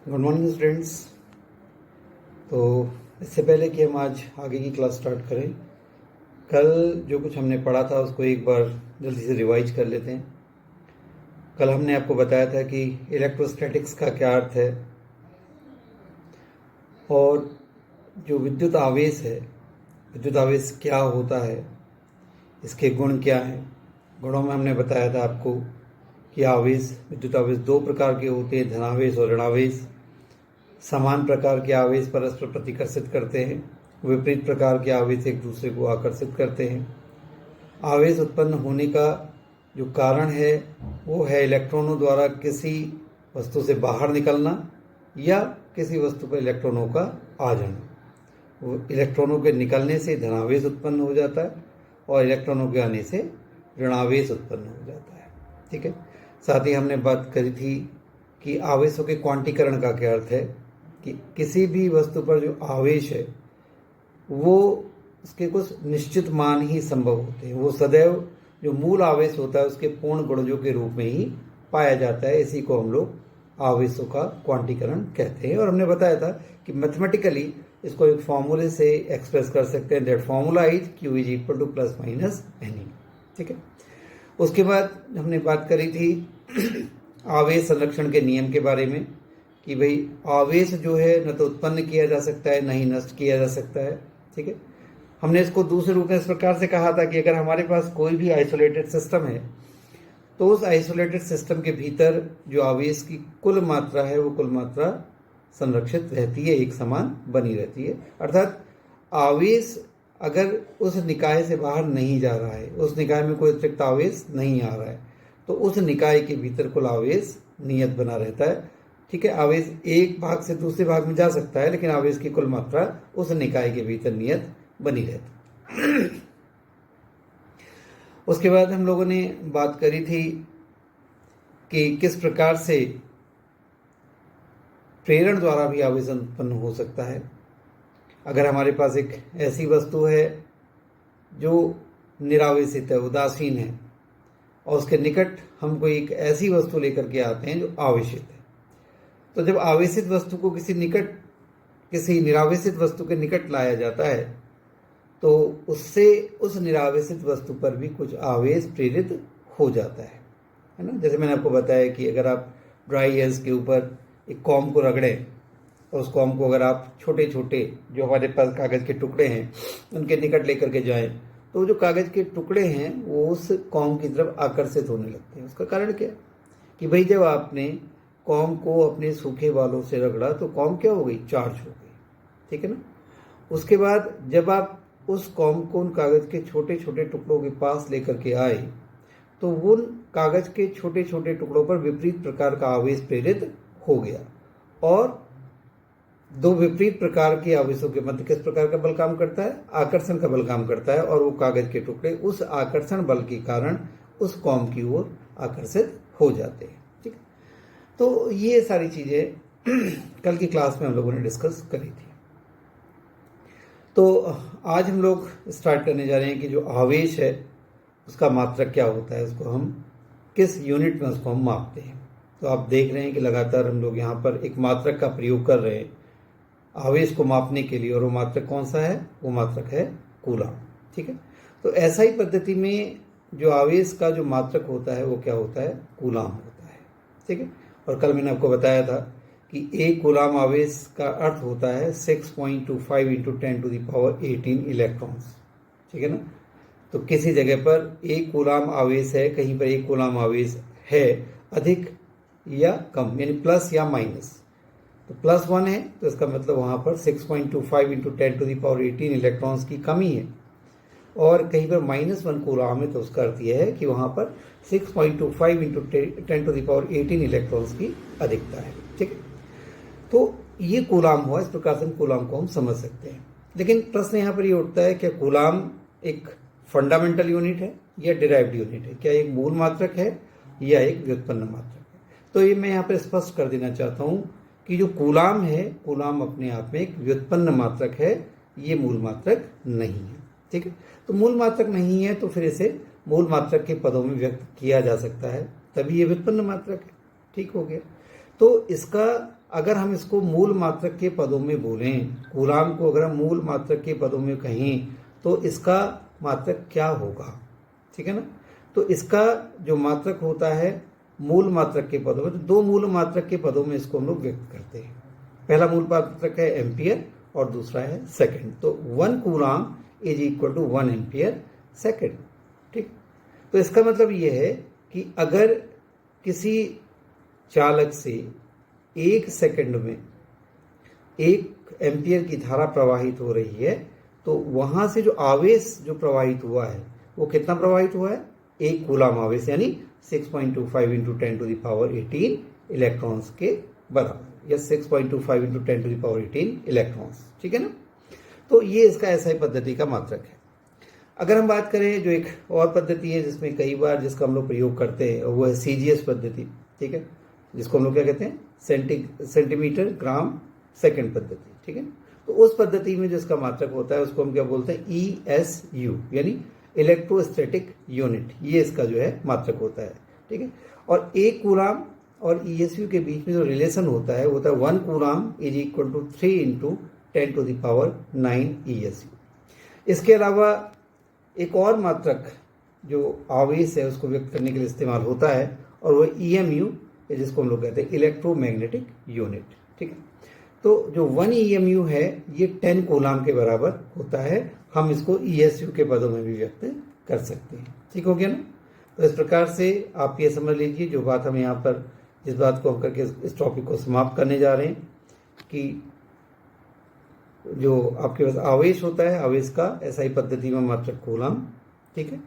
Good morning students. तो इससे पहले कि हम आज आगे की क्लास स्टार्ट करें, कल जो कुछ हमने पढ़ा था उसको एक बार जल्दी से रिवाइज कर लेते हैं। कल हमने आपको बताया था कि इलेक्ट्रोस्टैटिक्स का क्या अर्थ है और जो विद्युत आवेश है, विद्युत आवेश क्या होता है, इसके गुण क्या हैं। गुणों में हमने बताया था आपको कि आवेश, विद्युत आवेश दो प्रकार के होते हैं, धनावेश और ऋणावेश। समान प्रकार के आवेश परस्पर प्रतिकर्षित करते हैं, विपरीत प्रकार के आवेश एक दूसरे को आकर्षित करते हैं। आवेश उत्पन्न होने का जो कारण है वो है इलेक्ट्रॉनों द्वारा किसी वस्तु से बाहर निकलना या किसी वस्तु पर इलेक्ट्रॉनों का आ जाना। वो इलेक्ट्रॉनों के निकलने से धनावेश उत्पन्न हो जाता है और इलेक्ट्रॉनों के आने से ऋणावेश उत्पन्न हो जाता है। ठीक है। साथ ही हमने बात करी थी कि आवेशों के क्वांटीकरण का क्या अर्थ है, कि किसी भी वस्तु पर जो आवेश है वो उसके कुछ निश्चित मान ही संभव होते हैं। वो सदैव जो मूल आवेश होता है उसके पूर्ण गुणजों के रूप में ही पाया जाता है। इसी को हम लोग आवेशों का क्वांटीकरण कहते हैं। और हमने बताया था कि मैथमेटिकली इसको एक फॉर्मूले से एक्सप्रेस कर सकते हैं। That formula is Q is equal two plus minus NE। ठीक है। उसके बाद हमने बात करी थी आवेश संरक्षण के नियम के बारे में, कि भाई आवेश जो है न तो उत्पन्न किया जा सकता है न ही नष्ट किया जा सकता है। ठीक है। हमने इसको दूसरे रूप में इस प्रकार से कहा था कि अगर हमारे पास कोई भी आइसोलेटेड सिस्टम है तो उस आइसोलेटेड सिस्टम के भीतर जो आवेश की कुल मात्रा है वो कुल मात्रा संरक्षित रहती है, एक समान बनी रहती है। अर्थात आवेश अगर उस निकाय से बाहर नहीं जा रहा है, उस निकाय में कोई अतिरिक्त आवेश नहीं आ रहा है, तो उस निकाय के भीतर कुल आवेश नियत बना रहता है। ठीक है। आवेश एक भाग से दूसरे भाग में जा सकता है, लेकिन आवेश की कुल मात्रा उस निकाय के भीतर नियत बनी रहती। उसके बाद हम लोगों ने बात करी थी कि किस प्रकार से प्रेरण द्वारा भी आवेश उत्पन्न हो सकता है। अगर हमारे पास एक ऐसी वस्तु है जो निरावेशित है, उदासीन है, और उसके निकट हम कोई एक ऐसी वस्तु लेकर के आते हैं जो आवेशित है, तो जब आवेशित वस्तु को किसी निरावेशित वस्तु के निकट लाया जाता है तो उससे उस निरावेशित वस्तु पर भी कुछ आवेश प्रेरित हो जाता है ना। जैसे मैंने आपको बताया कि अगर आप ड्राई आइस के ऊपर एक कॉम को रगड़ें और उस कॉम को अगर आप छोटे छोटे जो हमारे पास कागज़ के टुकड़े हैं उनके निकट लेकर के जाएं, तो जो कागज़ के टुकड़े हैं वो उस कॉम की तरफ आकर्षित होने लगते हैं। उसका कारण क्या है कि भाई जब आपने कॉम को अपने सूखे बालों से रगड़ा तो कॉम क्या हो गई, चार्ज हो गई। ठीक है ना। उसके बाद जब आप उस कॉम को उन कागज़ के छोटे छोटे टुकड़ों के पास लेकर के आए तो उन कागज़ के छोटे छोटे टुकड़ों पर विपरीत प्रकार का आवेश प्रेरित हो गया, और दो विपरीत प्रकार के आवेशों के मध्य किस प्रकार का बल काम करता है, आकर्षण का बल काम करता है, और वो कागज़ के टुकड़े उस आकर्षण बल के कारण उस कॉम की ओर आकर्षित हो जाते हैं। ठीक है। तो ये सारी चीज़ें कल की क्लास में हम लोगों ने डिस्कस करी थी। तो आज हम लोग स्टार्ट करने जा रहे हैं कि जो आवेश है उसका मात्रक क्या होता है, उसको हम किस यूनिट में उसको हम मापते हैं। तो आप देख रहे हैं कि लगातार हम लोग यहाँ पर एक मात्रक का प्रयोग कर रहे हैं आवेश को मापने के लिए, और वो मात्रक कौन सा है, वो मात्रक है कूलाम। ठीक है। तो ऐसा ही पद्धति में जो आवेश का जो मात्रक होता है वो क्या होता है, कूलाम होता है। ठीक है। और कल मैंने आपको बताया था कि एक कूलाम आवेश का अर्थ होता है 6.25 × 10⁻18 इलेक्ट्रॉन्स। ठीक है ना। तो किसी जगह पर एक कूलाम आवेश है, कहीं पर एक कूलाम आवेश है अधिक या कम, यानी प्लस या माइनस। तो +1 है तो इसका मतलब वहाँ पर 6.25 × 10⁻18 इलेक्ट्रॉन्स की कमी है, और कहीं पर -1 कूलाम है तो उसका अर्थ यह है कि वहाँ पर 6.25 × 10⁻18 इलेक्ट्रॉन्स की अधिकता है। ठीक है। तो ये कूलाम हुआ। इस प्रकार से कूलाम को हम समझ सकते हैं। लेकिन प्रश्न यहाँ पर ये उठता है कि कूलाम एक फंडामेंटल यूनिट है या डिराइव्ड यूनिट है, क्या एक मूल मात्रक है या एक व्युत्पन्न मात्रक है। तो ये मैं यहाँ पर स्पष्ट कर देना चाहता हूँ कि जो कूलाम है, कूलाम अपने आप में एक व्युत्पन्न मात्रक है, ये मूल मात्रक नहीं है। ठीक है। तो मूल मात्रक नहीं है तो फिर इसे मूल मात्रक के पदों में व्यक्त किया जा सकता है, तभी ये व्युत्पन्न मात्रक है। ठीक हो गया। तो इसका अगर हम इसको मूल मात्रक के पदों में बोलें, कूलाम को अगर हम मूल मात्रक के पदों में कहें तो इसका मात्रक क्या होगा, ठीक है ना। तो इसका जो मात्रक होता है मूल मात्रक के पदों में, तो दो मूल मात्रक के पदों में इसको हम लोग व्यक्त करते हैं। पहला मूल मात्रक है एम्पियर और दूसरा है सेकंड। तो 1 coulomb is equal to 1 ampere second, ठीक। तो इसका मतलब यह है कि अगर किसी चालक से 1 सेकंड में 1 एम्पियर की धारा प्रवाहित हो रही है, तो वहां से जो आवेश जो प्रवाहित हुआ है वो कितना प्रवाहित हुआ है, 1 कूलाम आवेश, यानी 6.25 into 10 to the power 18 electrons के बराबर, या 6.25 into 10 to the power 18 electrons, ठीक है ना। तो ये इसका एसआई पद्धति का मात्रक है। अगर हम बात करें जो एक और पद्धति है जिसमें कई बार जिसका हम लोग प्रयोग करते हैं, वो है सीजीएस पद्धति, ठीक है, जिसको हम लोग क्या कहते हैं, सेंटीमीटर ग्राम सेकंड पद्धति, ठीक है। तो उस पद्धति में जिसका मात्रक होता है उसको हम क्या बोलते हैं, ESU, यानी इलेक्ट्रोस्टैटिक यूनिट, ये इसका जो है मात्रक होता है, ठीक है। और 1 कूलाम और ESU के बीच में जो रिलेशन होता है 1 coulomb is equal to 3 into 10 to the power 9 ESU। इसके अलावा एक और मात्रक जो आवेश है उसको व्यक्त करने के लिए इस्तेमाल होता है, और वो EMU, जिसको हम लोग कहते हैं इलेक्ट्रोमैग्नेटिक यूनिट, ठीक है। तो जो 1 EMU है ये 10 कूलाम के बराबर होता है। हम इसको ESU के पदों में भी व्यक्त कर सकते हैं, ठीक हो गया ना। तो इस प्रकार से आप ये समझ लीजिए जो बात हम यहाँ पर, जिस बात को हम करके इस टॉपिक को समाप्त करने जा रहे हैं, कि जो आपके पास आवेश होता है, आवेश का एसआई पद्धति में मात्रक कूलाम, ठीक है,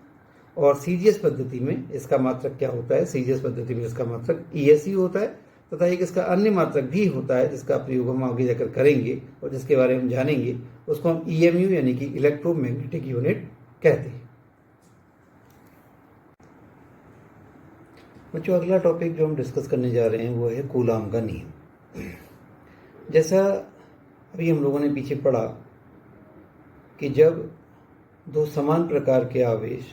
और सीजीएस पद्धति में इसका मात्रक क्या होता है, सीजीएस पद्धति में इसका मात्रक ESU होता है, तथा एक इसका अन्य मात्रक भी होता है जिसका प्रयोग हम आगे जाकर करेंगे और जिसके बारे में हम जानेंगे, उसको हम EMU यानी कि इलेक्ट्रोमैग्नेटिक यूनिट कहते हैं। बच्चों, अगला टॉपिक जो हम डिस्कस करने जा रहे हैं वो है कूलाम का नियम। जैसा अभी हम लोगों ने पीछे पढ़ा कि जब दो समान प्रकार के आवेश,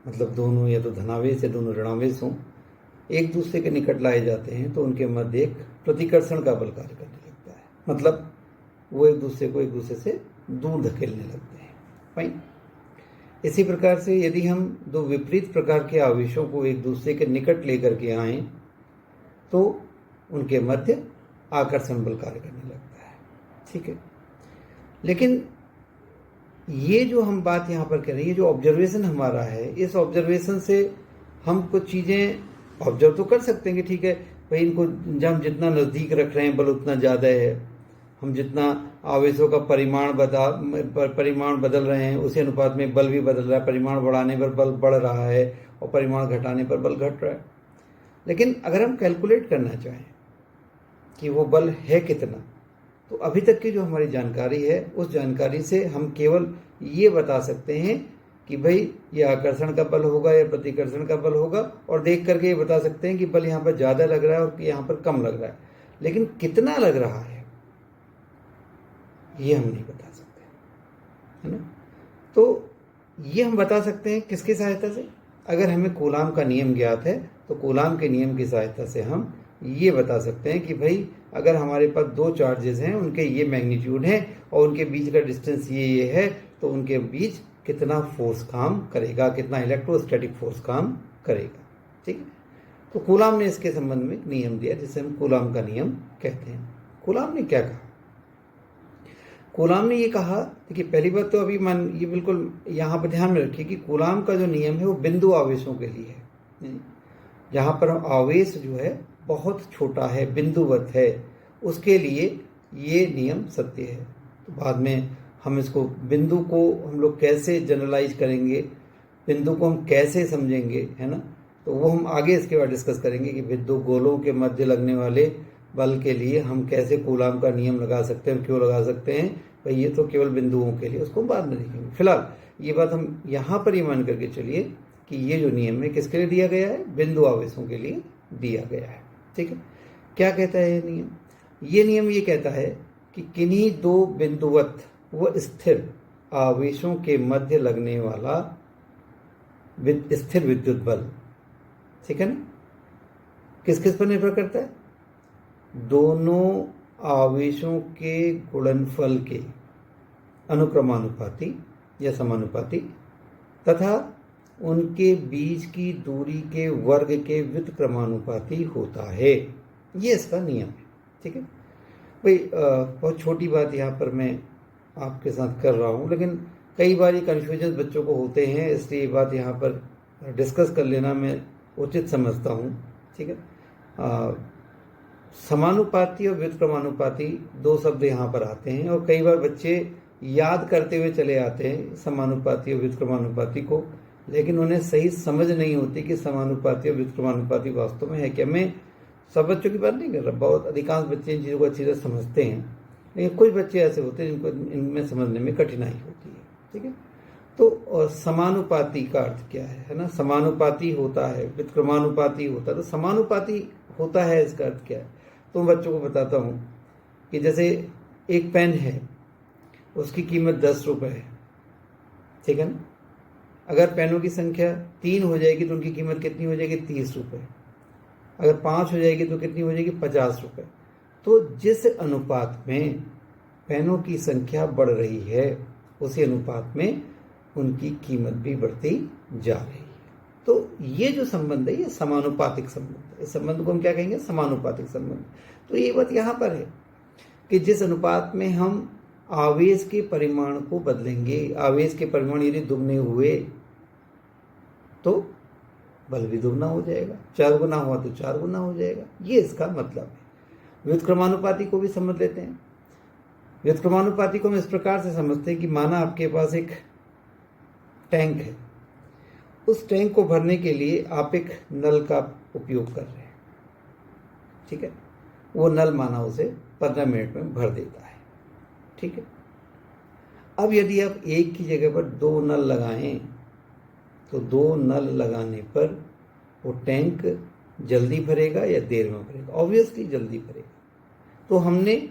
मतलब दोनों या तो धनावेश या दोनों ऋणावेश हों, एक दूसरे के निकट लाए जाते हैं तो उनके मध्य एक प्रतिकर्षण का बल कार्य करने लगता है, मतलब वो एक दूसरे से दूर धकेलने लगते हैं। फाइन। इसी प्रकार से यदि हम दो विपरीत प्रकार के आवेशों को एक दूसरे के निकट लेकर के आए तो उनके मध्य आकर्षण बल कार्य करने लगता है, ठीक है। लेकिन ये जो हम बात यहाँ पर कर रहे हैं, ये जो ऑब्जर्वेशन हमारा है, इस ऑब्जर्वेशन से हम कुछ चीज़ें ऑब्जर्व तो कर सकते हैं कि ठीक है भाई, इनको जब हम जितना नज़दीक रख रहे हैं बल उतना ज़्यादा है, हम जितना आवेशों का परिमाण बदल रहे हैं उसी अनुपात में बल भी बदल रहा है, परिमाण बढ़ाने पर बल बढ़ रहा है और परिमाण घटाने पर बल घट रहा है। लेकिन अगर हम कैलकुलेट करना चाहें कि वो बल है कितना, तो अभी तक की जो हमारी जानकारी है उस जानकारी से हम केवल ये बता सकते हैं कि भाई ये आकर्षण का बल होगा या प्रतिकर्षण का बल होगा, और देख करके ये बता सकते हैं कि बल यहाँ पर ज़्यादा लग रहा है और यहाँ पर कम लग रहा है। लेकिन कितना लग रहा है ये हम नहीं बता सकते, है ना। तो ये हम बता सकते हैं किसकी सहायता से, अगर हमें कूलाम का नियम ज्ञात है तो कूलाम के नियम की सहायता से हम ये बता सकते हैं कि भाई अगर हमारे पास दो चार्जेस हैं, उनके ये मैग्नीट्यूड है और उनके बीच का डिस्टेंस ये है, तो उनके बीच कितना फोर्स काम करेगा, कितना इलेक्ट्रोस्टैटिक फोर्स काम करेगा, ठीक है। तो कूलाम ने इसके संबंध में एक नियम दिया जिसे हम कूलाम का नियम कहते हैं। कूलाम ने क्या कहा, कूलाम ने ये कहा, देखिए पहली बात तो अभी ये बिल्कुल यहाँ पर ध्यान में रखिए कि कूलाम का जो नियम है वो बिंदु आवेशों के लिए है। जहाँ पर आवेश जो है बहुत छोटा है, बिंदुवत है, उसके लिए ये नियम सत्य है। तो बाद में हम इसको बिंदु को हम लोग कैसे जनरलाइज करेंगे, बिंदु को हम कैसे समझेंगे, है ना, तो वो हम आगे इसके बाद डिस्कस करेंगे कि दो गोलों के मध्य लगने वाले बल के लिए हम कैसे कूलाम का नियम लगा सकते हैं, क्यों लगा सकते हैं, भाई ये तो केवल बिंदुओं के लिए, उसको बाद में देखेंगे। फिलहाल ये बात हम यहाँ पर ही मान करके चलिए कि ये जो नियम है किसके लिए दिया गया है, बिंदु आवेशों के लिए दिया गया है, ठीक है। क्या कहता है ये नियम, ये नियम ये कहता है कि किन्हीं दो बिंदुवत व स्थिर आवेशों के मध्य लगने वाला स्थिर विद्युत बल, ठीक है ना, किस किस पर निर्भर करता है, दोनों आवेशों के गुणनफल के अनुक्रमानुपाती या समानुपाती तथा उनके बीच की दूरी के वर्ग के व्युत्क्रमानुपाती होता है। ये इसका नियम है। ठीक है भाई, बहुत छोटी बात यहाँ पर मैं आपके साथ कर रहा हूँ, लेकिन कई बार ये कन्फ्यूजन बच्चों को होते हैं, इसलिए ये बात यहाँ पर डिस्कस कर लेना मैं उचित समझता हूँ। ठीक है, समानुपाती और व्युत्क्रमानुपाती दो शब्द यहाँ पर आते हैं और कई बार बच्चे याद करते हुए चले आते हैं समानुपाती और व्युत्क्रमानुपाती को, लेकिन उन्हें सही समझ नहीं होती कि समानुपाती और व्युत्क्रमानुपाती वास्तव में है क्या। मैं सब बच्चों की बात नहीं कर रहा, बहुत अधिकांश बच्चे इन चीज़ों को अच्छी तरह समझते हैं, लेकिन कुछ बच्चे ऐसे होते हैं जिनको इनमें समझने में कठिनाई होती है। ठीक है, तो समानुपाती का अर्थ क्या है ना, समानुपाती होता है, व्युत्क्रमानुपाती होता है, तो समानुपाती होता है इसका अर्थ क्या है। तो मैं बच्चों को बताता हूँ कि जैसे एक पेन है, उसकी कीमत 10 रुपये है। ठीक है ना, अगर पेनों की संख्या 3 हो जाएगी तो उनकी कीमत कितनी हो जाएगी, 30 रुपये। अगर 5 हो जाएगी तो कितनी हो जाएगी, 50 रुपये। तो जिस अनुपात में पेनों की संख्या बढ़ रही है उसी अनुपात में उनकी कीमत भी बढ़ती जा रही है। तो ये जो संबंध है ये समानुपातिक संबंध है। इस संबंध को हम क्या कहेंगे, समानुपातिक संबंध। तो ये बात यहाँ पर है कि जिस अनुपात में हम आवेश के परिमाण को बदलेंगे, आवेश के परिमाण यदि दुगने हुए तो बल भी दुगना हो जाएगा, 4 गुना हुआ तो 4 गुना हो जाएगा, ये इसका मतलब है। व्युत्क्रमानुपाती को भी समझ लेते हैं। व्युत्क्रमानुपाती को हम इस प्रकार से समझते हैं कि माना आपके पास एक टैंक है, उस टैंक को भरने के लिए आप एक नल का उपयोग कर रहे हैं। ठीक है, वो नल माना उसे 15 मिनट में भर देता है। ठीक है, अब यदि आप एक की जगह पर 2 नल लगाएं तो 2 नल लगाने पर वो टैंक जल्दी भरेगा या देर में भरेगा, ऑब्वियसली जल्दी भरेगा। तो हमने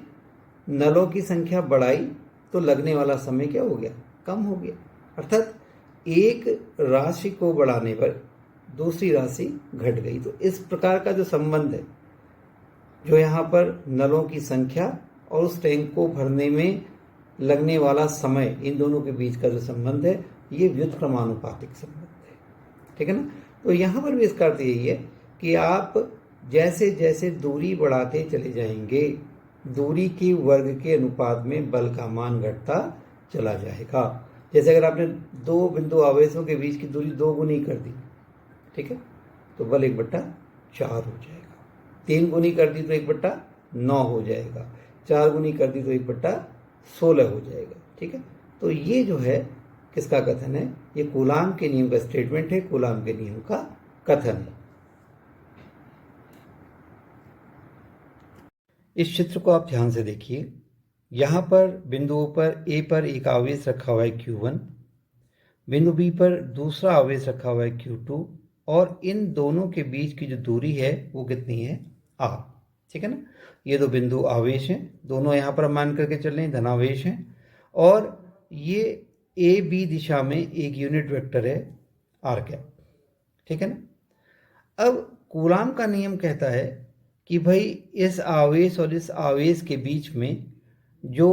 नलों की संख्या बढ़ाई तो लगने वाला समय क्या हो गया, कम हो गया। अर्थात एक राशि को बढ़ाने पर दूसरी राशि घट गई। तो इस प्रकार का जो संबंध है, जो यहाँ पर नलों की संख्या और उस टैंक को भरने में लगने वाला समय, इन दोनों के बीच का जो संबंध है ये व्युत्क्रमानुपातिक संबंध है। ठीक है ना, तो यहाँ पर भी इसका अर्थ यही है कि आप जैसे जैसे दूरी बढ़ाते चले जाएंगे, दूरी के वर्ग के अनुपात में बल का मान घटता चला जाएगा। जैसे अगर आपने 2 बिंदु आवेशों के बीच की दूरी 2 गुनी कर दी, ठीक है, तो बल 1/4 हो जाएगा। 3 गुनी कर दी तो 1/9 हो जाएगा। 4 गुनी कर दी तो 1/16 हो जाएगा। ठीक है, तो ये जो है किसका कथन है, ये कूलाम के नियम का स्टेटमेंट है, कूलाम के नियम का कथन है। इस चित्र को आप ध्यान से देखिए। यहाँ पर बिंदुओं पर ए पर एक आवेश रखा हुआ है Q1, बिंदु बी पर दूसरा आवेश रखा हुआ है Q2 और इन दोनों के बीच की जो दूरी है वो कितनी है, R। ठीक है ना, ये 2 बिंदु आवेश हैं, दोनों यहाँ पर मान करके चल रहे हैं धनावेश हैं और ये ए बी दिशा में एक यूनिट वेक्टर है R कैप। ठीक है ना, अब कूलाम का नियम कहता है कि भाई इस आवेश और इस आवेश के बीच में जो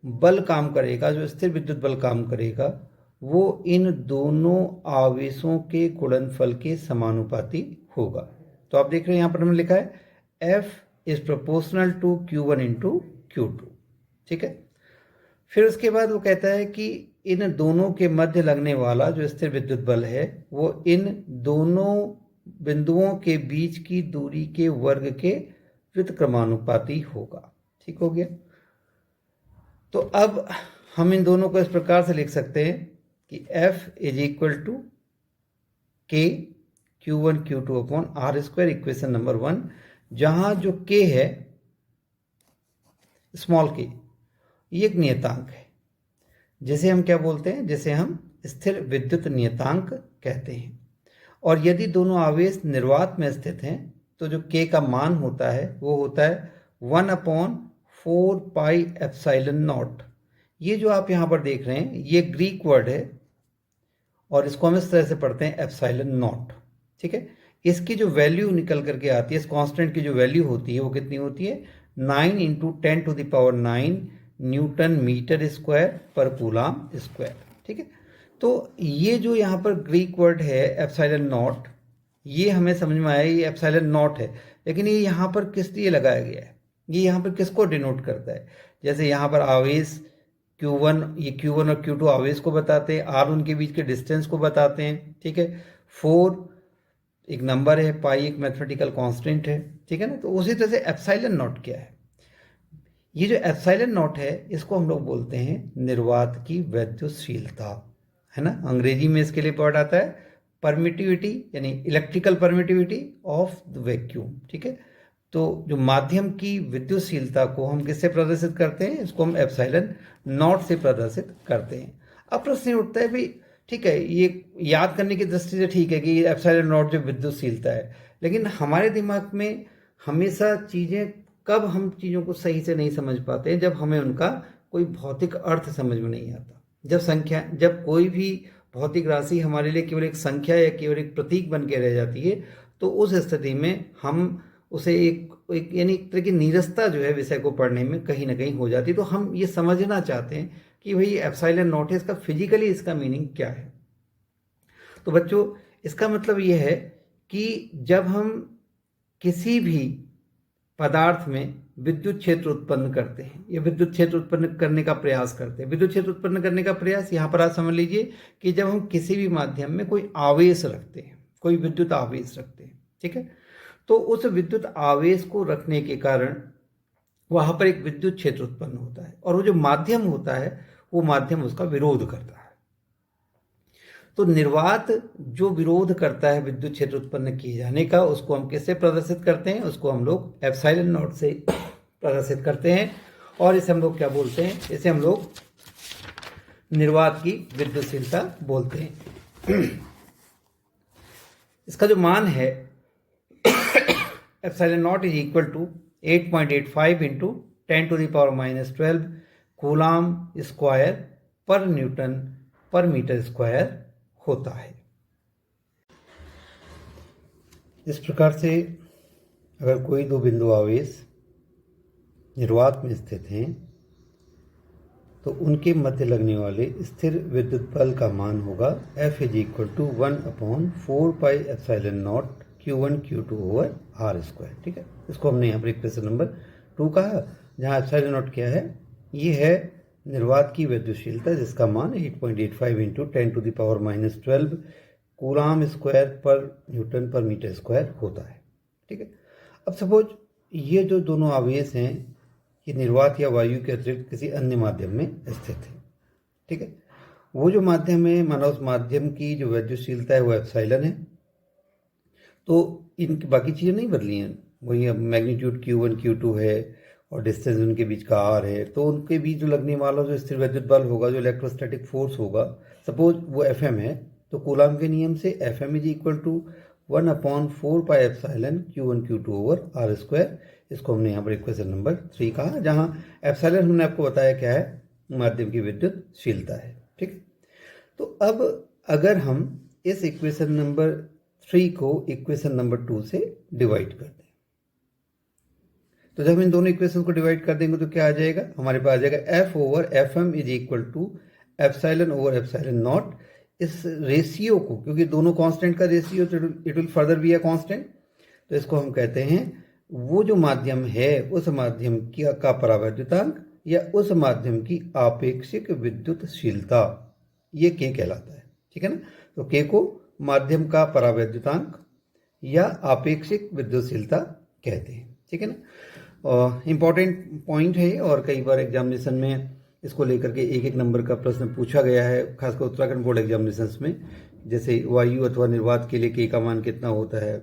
बल काम करेगा, जो स्थिर विद्युत बल काम करेगा, वो इन दोनों आवेशों के गुणनफल के समानुपाती होगा। तो आप देख रहे हैं यहाँ पर हमने लिखा है F is proportional to Q1 into Q2। ठीक है, फिर उसके बाद वो कहता है कि इन दोनों के मध्य लगने वाला जो स्थिर विद्युत बल है वो इन दोनों बिंदुओं के बीच की दूरी के वर्ग के व्युत्क्रमानुपाती होगा। ठीक हो गया। तो अब हम इन दोनों को इस प्रकार से लिख सकते हैं कि F is equal to K Q1 Q2 upon R², equation number 1, जहां जो K है स्मॉल k, ये एक नियतांक है जिसे हम क्या बोलते हैं, जिसे हम स्थिर विद्युत नियतांक कहते हैं। और यदि दोनों आवेश निर्वात में स्थित हैं तो जो k का मान होता है वो होता है 1/4 पाई एप्सिलॉन नॉट। ये जो आप यहाँ पर देख रहे हैं ये ग्रीक वर्ड है और इसको हम इस तरह से पढ़ते हैं एप्सिलॉन नॉट। ठीक है, इसकी जो वैल्यू निकल करके आती है, इस कांस्टेंट की जो वैल्यू होती है वो कितनी होती है, 9 इंटू 10⁹ न्यूटन मीटर स्क्वायर पर कूलाम स्क्वायर। ठीक है, तो ये जो यहाँ पर ग्रीक वर्ड है एप्सिलॉन नॉट, ये हमें समझ में आया ये एप्सिलॉन नॉट है, लेकिन ये यहाँ पर किस लिए लगाया गया है, ये यहाँ पर किसको डिनोट करता है। जैसे यहाँ पर आवेश Q1, ये Q1 और Q2 आवेश को बताते हैं, R उनके बीच के डिस्टेंस को बताते हैं। ठीक है, 4 एक नंबर है, पाई एक मैथमेटिकल कांस्टेंट है। ठीक है ना, तो उसी तरह से एप्सिलॉन नॉट क्या है, ये जो एप्सिलॉन नॉट है इसको हम लोग बोलते हैं निर्वात की वैद्युतशीलता, है ना। अंग्रेजी में इसके लिए वर्ड आता है परमिटिविटी, यानी electrical permittivity of the vacuum. ठीक है, तो जो माध्यम की विद्युतशीलता को हम किससे प्रदर्शित करते हैं, इसको हम एप्सिलॉन नॉट से प्रदर्शित करते हैं। अब प्रश्न उठता है भाई ठीक है, ये याद करने की दृष्टि से ठीक है कि एप्सिलॉन नॉट जो विद्युतशीलता है, लेकिन हमारे दिमाग में हमेशा चीज़ें, कब हम चीज़ों को सही से नहीं समझ पाते हैं, जब हमें उनका कोई भौतिक अर्थ समझ में नहीं आता। जब कोई भी भौतिक राशि हमारे लिए केवल एक संख्या या केवल एक प्रतीक बन के रह जाती है, तो उस स्थिति में हम उसे एक यानी एक तरह की नीरसता जो है विषय को पढ़ने में कहीं ना कहीं हो जाती है। तो हम ये समझना चाहते हैं कि भाई एप्सिलॉन नॉट है, इसका फिजिकली इसका मीनिंग क्या है। तो बच्चों इसका मतलब ये है कि जब हम किसी भी पदार्थ में विद्युत क्षेत्र उत्पन्न करते हैं या विद्युत क्षेत्र उत्पन्न करने का प्रयास करते हैं, विद्युत क्षेत्र उत्पन्न करने का प्रयास, यहाँ पर आप समझ लीजिए कि जब हम किसी भी माध्यम में कोई आवेश रखते हैं, कोई विद्युत आवेश रखते हैं, ठीक है, तो उस विद्युत आवेश को रखने के कारण वहां पर एक विद्युत क्षेत्र उत्पन्न होता है, और वो जो माध्यम होता है वो माध्यम उसका विरोध करता है। तो निर्वात जो विरोध करता है विद्युत क्षेत्र उत्पन्न किए जाने का, उसको हम किससे प्रदर्शित करते हैं, उसको हम लोग एप्सिलॉन नॉट से प्रदर्शित करते हैं, और इसे हम लोग क्या बोलते हैं, इसे हम लोग निर्वात की विद्युतशीलता बोलते हैं। इसका जो मान है epsilon naught is equal to 8.85 into 10⁻⁻12 coulomb square per newton per metre square होता है। इस प्रकार से अगर कोई दो बिंदु आवेश निर्वात में स्थित हैं तो उनके मध्य लगने वाले स्थिर विद्युत बल का मान होगा F is equal to 1/4 pi epsilon naught Q1 Q2 over R square. ठीक है, इसको हमने यहाँ पर इक्वेशन नंबर 2 कहा, जहाँ एप्सिलॉन नॉट क्या है, ये है निर्वात की विद्युतशीलता जिसका मान 8.85 into 10⁻⁻12 coulomb square per newton per metre square होता है। ठीक है, अब सपोज ये जो दोनों आवेश हैं ये निर्वात या वायु के अतिरिक्त किसी अन्य माध्यम में स्थित है। ठीक है, वो जो माध्यम है, माना उस माध्यम की जो विद्युतशीलता है वो एप्सिलॉन है, तो इनकी बाकी चीज़ें नहीं बदली हैं, वही अब मैग्नीट्यूड Q1 Q2 है और डिस्टेंस उनके बीच का R है, तो उनके बीच जो लगने वाला जो स्थिर विद्युत बल होगा, जो इलेक्ट्रोस्टैटिक फोर्स होगा, सपोज वो Fm है, तो कूलाम के नियम से Fm is equal to 1/4 pi epsilon Q1 Q2 over R square. इसको हमने यहाँ पर इक्वेशन नंबर 3 कहा, जहाँ एप्सिलॉन हमने आपको बताया क्या है, माध्यम की विद्युतशीलता है। ठीक है, तो अब अगर हम इस इक्वेशन नंबर 3 को इक्वेशन नंबर 2 से डिवाइड कर दें, तो जब हम इन दोनों इक्वेशन को डिवाइड कर देंगे तो क्या आ जाएगा, हमारे पास आ जाएगा F over Fm is equal to epsilon over epsilon naught. इस रेशियो को, क्योंकि दोनों कांस्टेंट का रेशियो, तो it will further be a constant, तो इसको हम कहते हैं वो जो माध्यम है उस माध्यम का परावैद्युतांक या उस माध्यम की आपेक्षिक विद्युतशीलता, ये K कहलाता है। ठीक है ना, तो K को माध्यम का परावैद्युतांक या आपेक्षिक विद्युतशीलता कहते हैं। ठीक है ना, इंपॉर्टेंट पॉइंट है, और कई बार एग्जामिनेशन में इसको लेकर के एक एक नंबर का प्रश्न पूछा गया है, खासकर उत्तराखंड बोर्ड एग्जामिनेशन में। जैसे वायु अथवा निर्वात के लिए K का मान कितना होता है,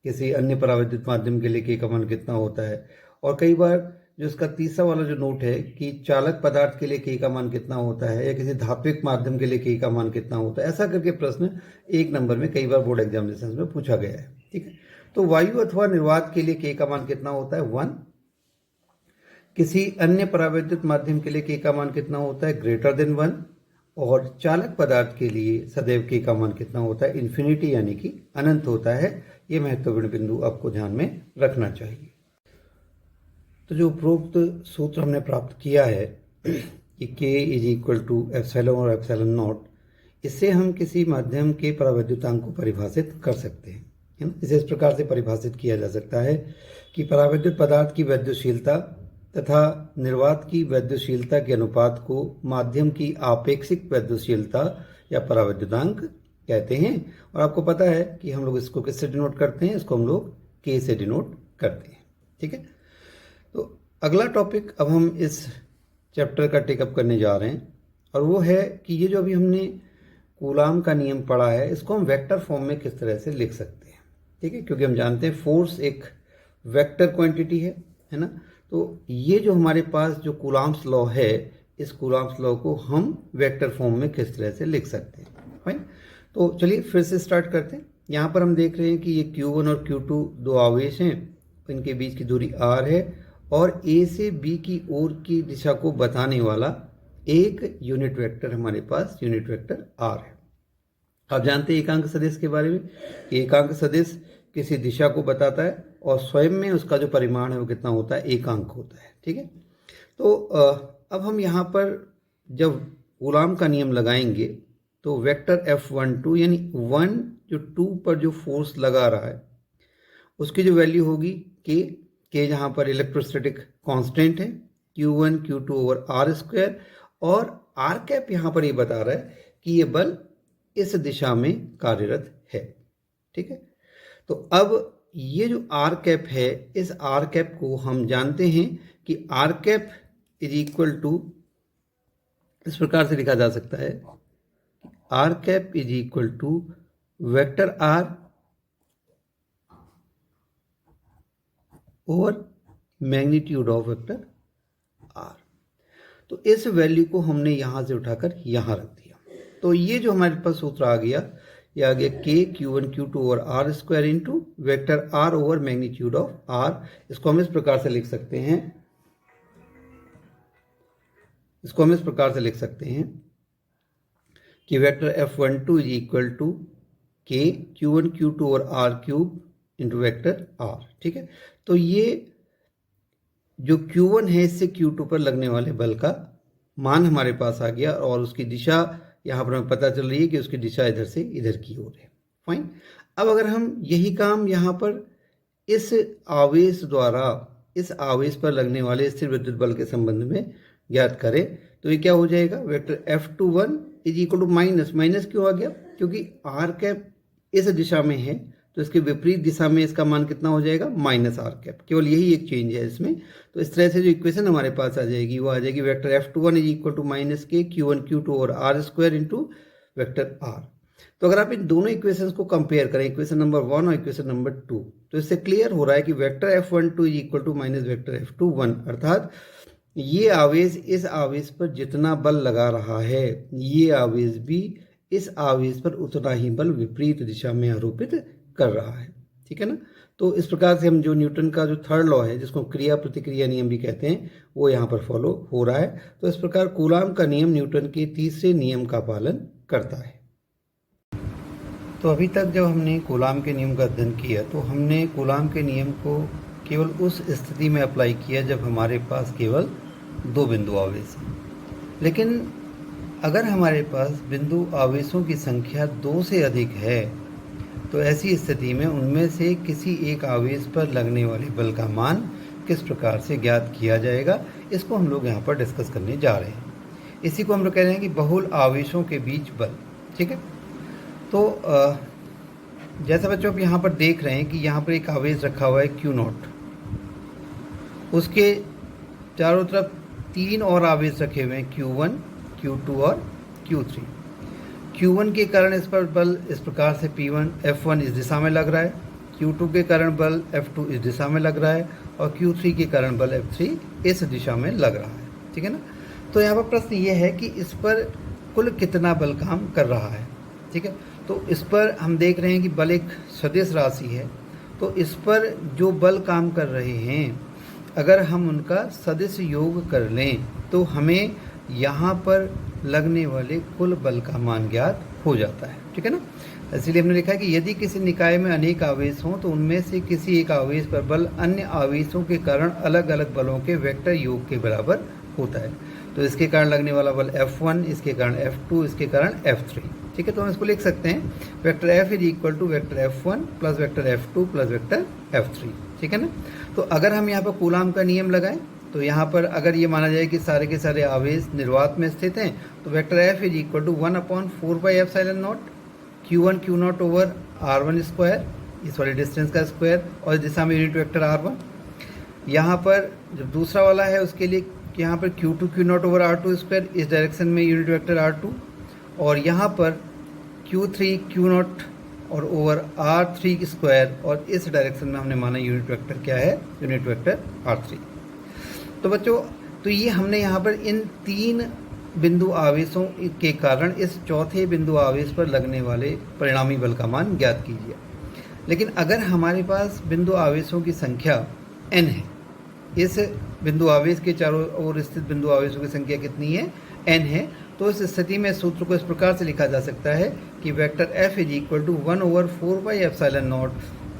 किसी अन्य परावैद्युत माध्यम के लिए K का मान कितना होता है, और कई बार जो इसका तीसरा वाला जो नोट है कि चालक पदार्थ के लिए K का मान कितना होता है, या किसी धात्विक माध्यम के लिए K का मान कितना होता है, ऐसा करके प्रश्न एक नंबर में कई बार बोर्ड एग्जामिनेशन में पूछा गया है। ठीक है, तो वायु अथवा निर्वात के लिए K का मान कितना होता है, 1। किसी अन्य परावैद्युत माध्यम के लिए K का मान कितना होता है, ग्रेटर देन 1। और चालक पदार्थ के लिए सदैव K का मान कितना होता है, इन्फिनिटी यानी कि अनंत होता है, ये महत्वपूर्ण बिंदु आपको ध्यान में रखना चाहिए। तो जो उपरोक्त सूत्र हमने प्राप्त किया है कि K is equal to epsilon और एप्सिलॉन नॉट, इससे हम किसी माध्यम के परावैद्युतांक को परिभाषित कर सकते हैं, है ना। इसे इस प्रकार से परिभाषित किया जा सकता है कि परावैद्युत पदार्थ की वैद्युशीलता तथा निर्वात की वैद्युशीलता के अनुपात को माध्यम की आपेक्षिक वैद्युशीलता या परावैद्युतांक कहते हैं। और आपको पता है कि हम लोग इसको किससे डिनोट करते हैं, इसको हम लोग K से डिनोट करते हैं, ठीक है। तो अगला टॉपिक अब हम इस चैप्टर का टेकअप करने जा रहे हैं, और वो है कि ये जो अभी हमने कूलाम का नियम पढ़ा है, इसको हम वेक्टर फॉर्म में किस तरह से लिख सकते हैं, ठीक है। क्योंकि हम जानते हैं फोर्स एक वेक्टर क्वांटिटी है ना। तो ये जो हमारे पास जो कूलाम्स लॉ है, इस कूलाम्स लॉ को हम वेक्टर फॉर्म में किस तरह से लिख सकते हैं, फाइन। तो चलिए फिर से स्टार्ट करते हैं। यहाँ पर हम देख रहे हैं कि ये Q1 और Q2 दो आवेश हैं, इनके बीच की दूरी r है, और A से B की ओर की दिशा को बताने वाला एक यूनिट वेक्टर हमारे पास यूनिट वेक्टर r है। आप जानते हैं एकांक सदिश के बारे में, एकांक सदिश किसी दिशा को बताता है और स्वयं में उसका जो परिमाण है वो कितना होता है, एकांक होता है, ठीक है। तो अब हम यहाँ पर जब कूलाम का नियम लगाएंगे तो वेक्टर F12 यानी 1 जो 2 पर जो फोर्स लगा रहा है उसकी जो वैल्यू होगी K जहाँ पर इलेक्ट्रोस्टैटिक कांस्टेंट है, Q1 Q2 over R square, और आर कैप यहाँ पर ये बता रहा है कि ये बल इस दिशा में कार्यरत है, ठीक है। तो अब ये जो आर कैप है, इस आर कैप को हम जानते हैं कि R cap is equal to, इस प्रकार से लिखा जा सकता है, R cap is equal to vector R over magnitude of vector R. तो इस वैल्यू को हमने यहां से उठाकर यहां रख दिया। तो ये जो हमारे पास सूत्र आ गया, ये आ गया K Q1 Q2 over R square into vector R over magnitude of R. इसको हम इस प्रकार से लिख सकते हैं, कि vector F12 is equal to K Q1 Q2 over R cube into vector R, ठीक है। तो ये जो Q1 है, इससे Q2 पर लगने वाले बल का मान हमारे पास आ गया, और उसकी दिशा यहाँ पर हमें पता चल रही है कि उसकी दिशा इधर से इधर की ओर है, फाइन। अब अगर हम यही काम यहाँ पर इस आवेश द्वारा इस आवेश पर लगने वाले स्थिर विद्युत बल के संबंध में ज्ञात करें तो ये क्या हो जाएगा, vector F21 is equal to minus क्यों आ गया, क्योंकि आर कैप इस दिशा में है, तो इसके विपरीत दिशा में इसका मान कितना हो जाएगा, माइनस आर कैप। केवल यही एक चेंज है इसमें। तो इस तरह से जो इक्वेशन हमारे पास आ जाएगी वो आ जाएगी vector F21 is equal to minus K Q1 Q2 और R square into vector R. तो अगर आप इन दोनों इक्वेशंस को कंपेयर करें, इक्वेशन नंबर 1 और इक्वेशन नंबर 2, तो इससे क्लियर हो रहा है कि vector F12 is equal to minus vector F21, अर्थात ये आवेश इस आवेश पर जितना बल लगा रहा है, ये आवेश भी इस आवेश पर उतना ही बल विपरीत दिशा में आरोपित कर रहा है, ठीक है ना। तो इस प्रकार से हम जो न्यूटन का जो थर्ड लॉ है, जिसको क्रिया प्रतिक्रिया नियम भी कहते हैं, वो यहाँ पर फॉलो हो रहा है। तो इस प्रकार कूलाम का नियम न्यूटन के तीसरे नियम का पालन करता है। तो अभी तक जब हमने कूलाम के नियम का अध्ययन किया तो हमने कूलाम के नियम को केवल उस स्थिति में अप्लाई किया जब हमारे पास केवल 2 बिंदु आवेश हैं। लेकिन अगर हमारे पास बिंदु आवेशों की संख्या 2 से अधिक है तो ऐसी स्थिति में उनमें से किसी एक आवेश पर लगने वाले बल का मान किस प्रकार से ज्ञात किया जाएगा, इसको हम लोग यहाँ पर डिस्कस करने जा रहे हैं। इसी को हम लोग कह रहे हैं कि बहुल आवेशों के बीच बल, ठीक है। तो जैसा बच्चों आप यहाँ पर देख रहे हैं कि यहाँ पर एक आवेश रखा हुआ है Q0, उसके चारों तरफ 3 और आवेश रखे हुए हैं Q1, Q2 और Q3। Q1 के कारण इस पर बल इस प्रकार से P1 F1 इस दिशा में लग रहा है, Q2 के कारण बल F2 इस दिशा में लग रहा है, और Q3 के कारण बल F3 इस दिशा में लग रहा है, ठीक है ना। तो यहाँ पर प्रश्न ये है कि इस पर कुल कितना बल काम कर रहा है, ठीक है। तो इस पर हम देख रहे हैं कि बल एक सदिश राशि है, तो इस पर जो बल काम कर रहे हैं अगर हम उनका सदिश योग कर लें तो हमें यहाँ पर लगने वाले कुल बल का मान ज्ञात हो जाता है, ठीक है ना। इसलिए हमने लिखा है कि यदि किसी निकाय में अनेक आवेश हों तो उनमें से किसी एक आवेश पर बल अन्य आवेशों के कारण अलग अलग बलों के वेक्टर योग के बराबर होता है। तो इसके कारण लगने वाला बल F1, इसके कारण F2, इसके कारण F3। ठीक है, तो हम इसको लिख सकते हैं vector F is equal to vector F1 plus vector F2 plus vector F3। ठीक है ना। तो अगर हम यहाँ पर कूलाम का नियम लगाएं तो यहाँ पर अगर ये माना जाए कि सारे के सारे आवेश निर्वात में स्थित हैं तो vector F is equal to 1/4πε0 Q1 Q0 over R1 square, इस वाले डिस्टेंस का स्क्वायर, और इस दिशा में यूनिट वेक्टर R1। यहाँ पर जो दूसरा वाला है उसके लिए यहाँ पर Q2 Q0 over R2 square, इस डायरेक्शन में यूनिट वेक्टर R2, और यहाँ पर Q3 Q0 और ओवर R3 स्क्वायर, और इस डायरेक्शन में हमने माना यूनिट वेक्टर क्या है, यूनिट वेक्टर R3। तो बच्चों, तो ये हमने यहाँ पर इन 3 बिंदु आवेशों के कारण इस चौथे बिंदु आवेश पर लगने वाले परिणामी बल का मान ज्ञात कीजिए। लेकिन अगर हमारे पास बिंदु आवेशों की संख्या n है, इस बिंदु आवेश के चारों ओर स्थित बिंदु आवेशों की संख्या कितनी है, n है, तो इस स्थिति में सूत्र को इस प्रकार से लिखा जा सकता है कि vector F is equal to 1/4πε0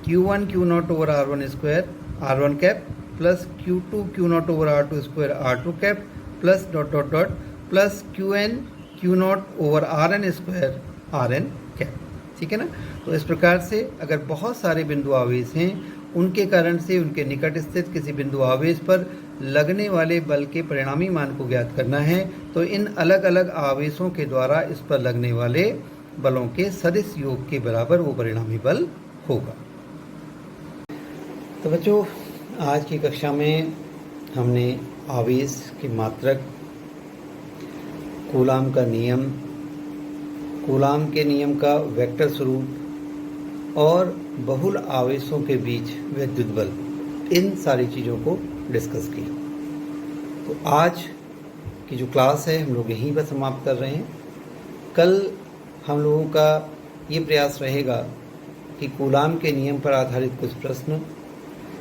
Q1 Q0 over R1 square R1 cap plus Q2 Q0 over R2 square R2 cap plus dot dot dot plus Qn Q0 over Rn square Rn cap. ठीक है ना। तो इस प्रकार से अगर बहुत सारे बिंदु आवेश हैं, उनके कारण से उनके निकट स्थित किसी बिंदु आवेश पर लगने वाले बल के परिणामी मान को ज्ञात करना है, तो इन अलग अलग आवेशों के द्वारा इस पर लगने वाले बलों के सदिश योग के बराबर वो परिणामी बल होगा। तो बच्चों, आज की कक्षा में हमने आवेश की मात्रक, कूलाम का नियम, कूलाम के नियम का वेक्टर स्वरूप और बहुल आवेशों के बीच विद्युत बल, इन सारी चीज़ों को डिस्कस किया। तो आज की जो क्लास है हम लोग यहीं पर समाप्त कर रहे हैं। कल हम लोगों का ये प्रयास रहेगा कि कूलाम के नियम पर आधारित कुछ प्रश्न,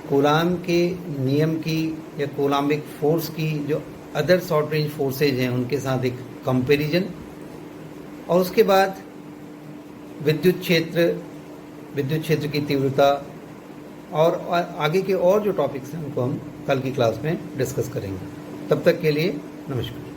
कूलाम के नियम की या कूलामिक फोर्स की जो अदर शॉर्ट रेंज फोर्सेज हैं उनके साथ एक कंपैरिजन, और उसके बाद विद्युत क्षेत्र की तीव्रता और आगे के और जो टॉपिक्स हैं उनको हम कल की क्लास में डिस्कस करेंगे। तब तक के लिए नमस्कार।